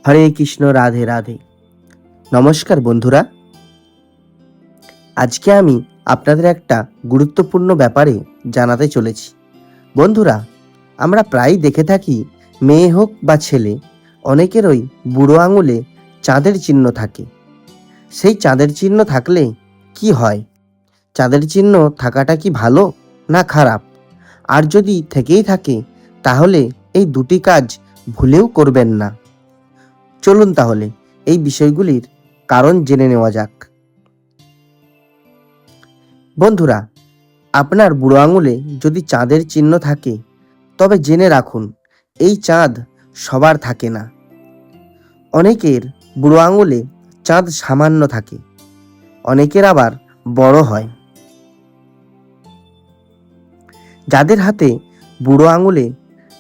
হরে কৃষ্ণ, রাধে রাধে। নমস্কার বন্ধুরা, আজকে আমি আপনাদের একটা গুরুত্বপূর্ণ ব্যাপারে জানাতে চলেছি। বন্ধুরা, আমরা প্রায়ই দেখে থাকি, মেয়ে হোক বা ছেলে, অনেকেরই বুড়ো আঙুলে চাঁদের চিহ্ন থাকে। সেই চাঁদের চিহ্ন থাকলে কি হয়? চাঁদের চিহ্ন থাকাটা কি ভালো না খারাপ? আর যদি থেকেই থাকে, তাহলে এই দুটি কাজ ভুলেও করবেন না। চলুন তাহলে এই বিষয়গুলির কারণ জেনে নেওয়া যাক। বন্ধুরা, আপনার বুড়ো আঙুলে যদি চাঁদের চিহ্ন থাকে, তবে জেনে রাখুন, এই চাঁদ সবার থাকে না। অনেকের বুড়ো আঙুলে চাঁদ সামান্য থাকে, অনেকের আবার বড় হয়। যাদের হাতে বুড়ো আঙুলে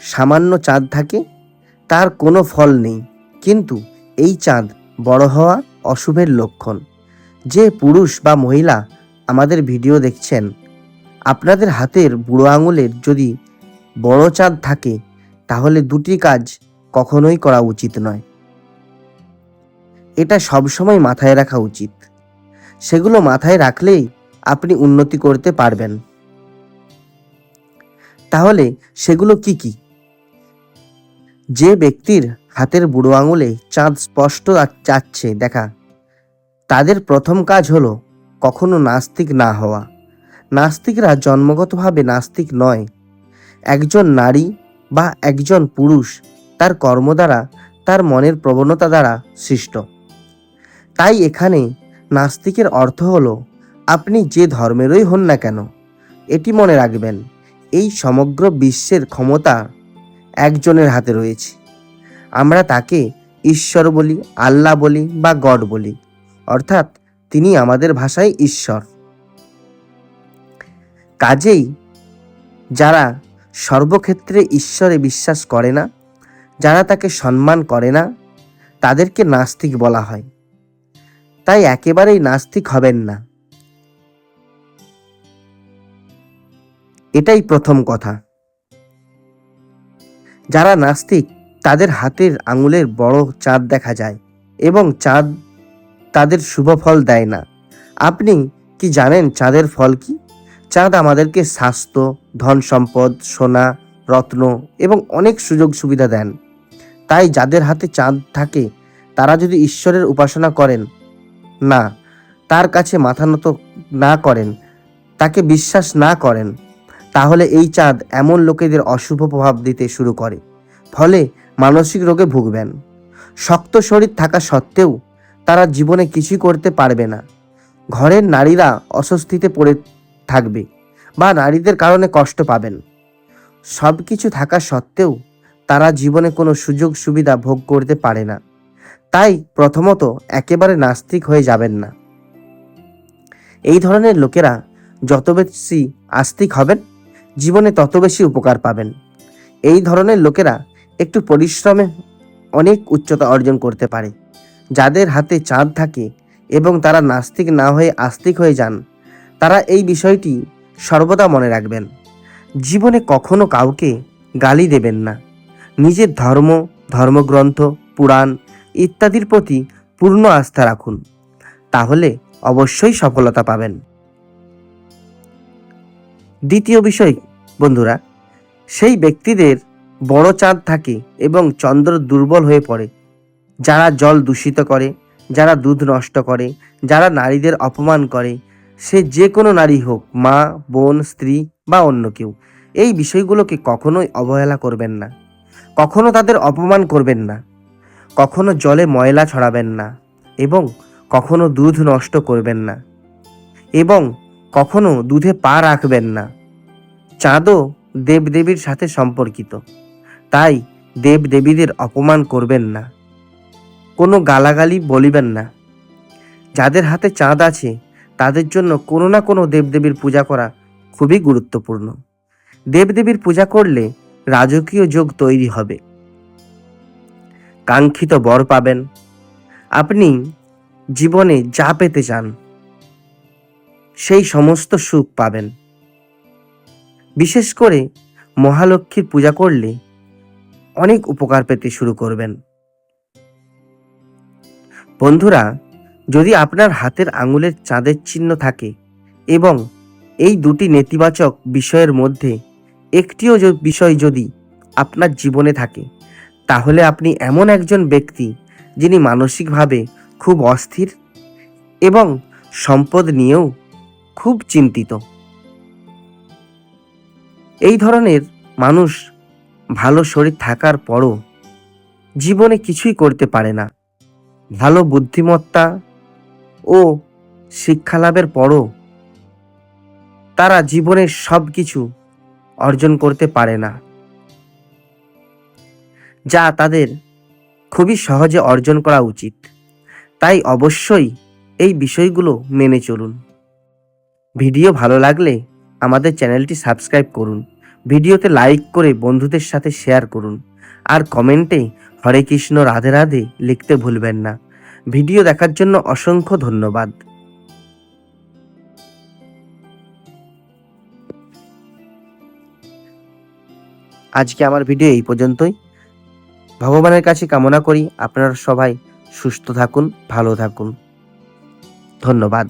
সামান্য চাঁদ থাকে, তার কোনো ফল নেই, কিন্তু এই চাঁদ বড় হওয়া অশুভের লক্ষণ। যে পুরুষ বা মহিলা আমাদের ভিডিও দেখছেন, আপনাদের হাতের বুড়ো আঙুলের যদি বড় চাঁদ থাকে, তাহলে দুটি কাজ কখনোই করা উচিত নয়। এটা সবসময় মাথায় রাখা উচিত। সেগুলো মাথায় রাখলেই আপনি উন্নতি করতে পারবেন। তাহলে সেগুলো কি কি? যে ব্যক্তির হাতের বুড়ো আঙুলে চাঁদ স্পষ্ট যাচ্ছে দেখা, তাদের প্রথম কাজ হলো কখনো নাস্তিক না হওয়া। নাস্তিকরা জন্মগতভাবে নাস্তিক নয়। একজন নারী বা একজন পুরুষ তার কর্ম দ্বারা, তার মনের প্রবণতা দ্বারা সৃষ্ট। তাই এখানে নাস্তিকের অর্থ হলো, আপনি যে ধর্মেরই হন না কেন, এটি মনে রাখবেন, এই সমগ্র বিশ্বের ক্ষমতা একজনের হাতে রয়েছে। আমরা তাকে ঈশ্বর বলি, আল্লাহ বলি বা গড বলি, অর্থাৎ তিনি আমাদের ভাষায় ঈশ্বর। কাজেই যারা সর্বক্ষেত্রে ঈশ্বরে বিশ্বাস করে না, যারা তাকে সম্মান করে না, তাদেরকে নাস্তিক বলা হয়। তাই একেবারেই নাস্তিক হবেন না। এটাই প্রথম কথা। যারা নাস্তিক, তাদের হাতের আঙুলের বড় চাঁদ দেখা যায় এবং চাঁদ তাদের শুভ ফল দেয় না। আপনি কি জানেন চাঁদের ফল কি? চাঁদ আমাদেরকে স্বাস্থ্য, ধন সম্পদ, সোনা, রত্ন এবং অনেক সুযোগ সুবিধা দেন। তাই যাদের হাতে চাঁদ থাকে, তারা যদি ঈশ্বরের উপাসনা করেন না, তার কাছে মাথা নত না করেন, তাকে বিশ্বাস না করেন, তাহলে এই চাঁদ এমন লোকেদের অশুভ প্রভাব দিতে শুরু করে, ফলে মানসিক রোগে ভুগবেন। শক্ত শরীর থাকা সত্ত্বেও তারা জীবনে কিছুই করতে পারবে না। ঘরের নারীরা অস্বস্তিতে পড়ে থাকবে বা নারীদের কারণে কষ্ট পাবেন। সব কিছু থাকা সত্ত্বেও তারা জীবনে কোনো সুযোগ সুবিধা ভোগ করতে পারে না। তাই প্রথমত একেবারে নাস্তিক হয়ে যাবেন না। এই ধরনের লোকেরা যত বেশি আস্তিক হবেন, জীবনে তত বেশি উপকার পাবেন। এই ধরনের লোকেরা একটু পরিশ্রমে অনেক উচ্চতা অর্জন করতে পারে। যাদের হাতে চাঁদ থাকে এবং তারা নাস্তিক না হয়ে আস্তিক হয়ে যান, তারা এই বিষয়টি সর্বদা মনে রাখবেন। জীবনে কখনো কাউকে গালি দেবেন না। নিজের ধর্ম, ধর্মগ্রন্থ, পুরাণ ইত্যাদির প্রতি পূর্ণ আস্থা রাখুন, তাহলে অবশ্যই সফলতা পাবেন। দ্বিতীয় বিষয় বন্ধুরা, সেই ব্যক্তিদের বড় চাঁদ থাকে এবং চন্দ্র দুর্বল হয়ে পড়ে, যারা জল দূষিত করে, যারা দুধ নষ্ট করে, যারা নারীদের অপমান করে, সে যে কোনো নারী হোক, মা, বোন, স্ত্রী বা অন্য কেউ, এই বিষয়গুলোকে কখনোই অবহেলা করবেন না। কখনো তাদের অপমান করবেন না, কখনো জলে ময়লা ছড়াবেন না, এবং কখনো দুধ নষ্ট করবেন না, এবং কখনো দুধে পা রাখবেন না। চাঁদও দেবদেবীর সাথে সম্পর্কিত, তাই দেবদেবীদের অপমান করবেন না, কোনো গালাগালি বলিবেন না। যাদের হাতে চাঁদ আছে, তাদের জন্য কোনো না কোনো দেবদেবীর পূজা করা খুবই গুরুত্বপূর্ণ। দেবদেবীর পূজা করলে রাজকীয় যোগ তৈরি হবে, কাঙ্ক্ষিত বর পাবেন, আপনি জীবনে যা পেতে চান সেই সমস্ত সুখ পাবেন। বিশেষ করে মহালক্ষ্মীর পূজা করলে অনেক উপকার পেতে শুরু করবেন। বন্ধুরা, যদি আপনার হাতের আঙুলের চাঁদের চিহ্ন থাকে এবং এই দুটি নেতিবাচক বিষয়ের মধ্যে একটিও বিষয় যদি আপনার জীবনে থাকে, তাহলে আপনি এমন একজন ব্যক্তি যিনি মানসিকভাবে খুব অস্থির এবং সম্পদ নিয়েও খুব চিন্তিত। এই ধরনের মানুষ ভালো শরীর থাকার পরও জীবনে কিছুই করতে পারে না। ভালো বুদ্ধিমত্তা ও শিক্ষালাভের পরও তারা জীবনের সব কিছু অর্জন করতে পারে না, যা তাদের খুবই সহজে অর্জন করা উচিত। তাই অবশ্যই এই বিষয়গুলো মেনে চলুন। ভিডিও ভালো লাগলে আমাদের চ্যানেলটি সাবস্ক্রাইব করুন, ভিডিওতে লাইক করে বন্ধুদের সাথে শেয়ার করুন, আর কমেন্টে হরে কৃষ্ণ রাধে রাধে লিখতে ভুলবেন না। ভিডিও দেখার জন্য অসংখ্য ধন্যবাদ। আজকে আমার ভিডিও এই পর্যন্তই। ভগবানের কাছে কামনা করি আপনারা সবাই সুস্থ থাকুন, ভালো থাকুন। ধন্যবাদ।